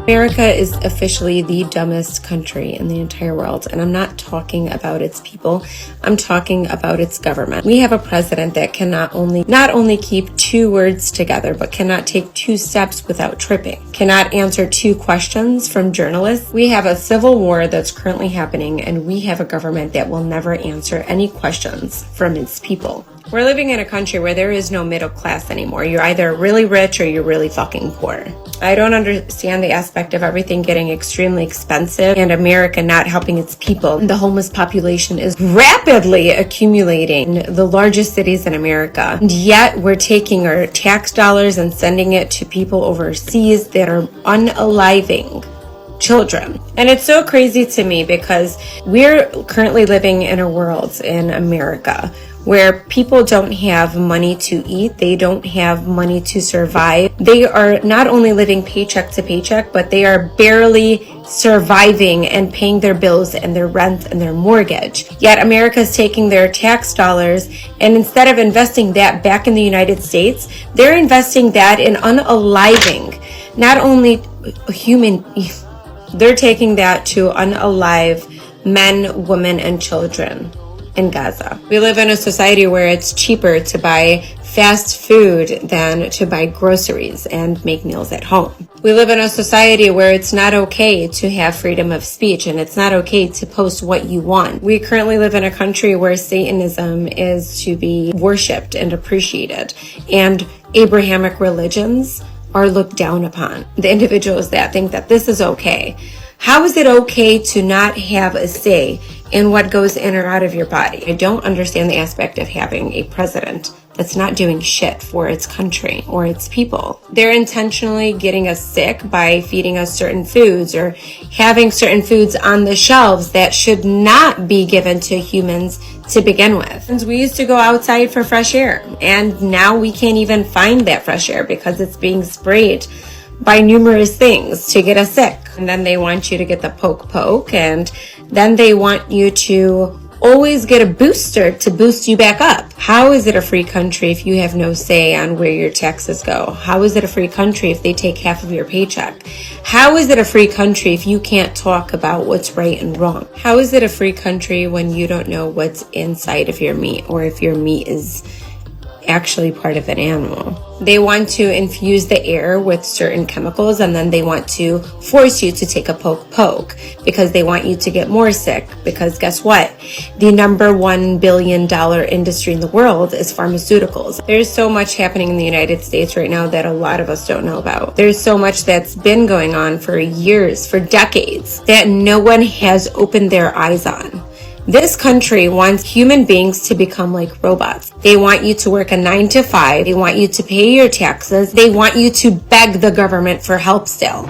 America is officially the dumbest country in the entire world, and I'm not talking about its people. I'm talking about its government. We have a president that can not only keep two words together, but cannot take two steps without tripping, cannot answer two questions from journalists. We have a civil war that's currently happening, and we have a government that will never answer any questions from its people. We're living in a country where there is no middle class anymore. You're either really rich or you're really fucking poor. I don't understand the aspect of everything getting extremely expensive and America not helping its people. The homeless population is rapidly accumulating in the largest cities in America. And yet we're taking our tax dollars and sending it to people overseas that are unaliving children. And it's so crazy to me because we're currently living in a world in America where people don't have money to eat, they don't have money to survive. They are not only living paycheck to paycheck, but they are barely surviving and paying their bills and their rent and their mortgage. Yet America is taking their tax dollars and instead of investing that back in the United States, they're investing that in unaliving, not only human, they're taking that to unalive men, women, and children in Gaza. We live in a society where it's cheaper to buy fast food than to buy groceries and make meals at home. We live in a society where it's not okay to have freedom of speech and it's not okay to post what you want. We currently live in a country where Satanism is to be worshipped and appreciated, and Abrahamic religions are looked down upon. The individuals that think that this is okay. How is it okay to not have a say in what goes in or out of your body? I don't understand the aspect of having a president that's not doing shit for its country or its people. They're intentionally getting us sick by feeding us certain foods or having certain foods on the shelves that should not be given to humans to begin with. And we used to go outside for fresh air, and now we can't even find that fresh air because it's being sprayed by numerous things to get us sick. And then they want you to get the poke, and then they want you to always get a booster to boost you back up. How is it a free country if you have no say on where your taxes go? How is it a free country if they take half of your paycheck? How is it a free country if you can't talk about what's right and wrong? How is it a free country when you don't know what's inside of your meat or if your meat is actually part of an animal? They want to infuse the air with certain chemicals, and then they want to force you to take a poke because they want you to get more sick. Because guess what? The number $1 billion industry in the world is pharmaceuticals. There's so much happening in the United States right now that a lot of us don't know about. There's so much that's been going on for years, for decades, that no one has opened their eyes on. This country wants human beings to become like robots. They want you to work a 9 to 5. They want you to pay your taxes. They want you to beg the government for help still.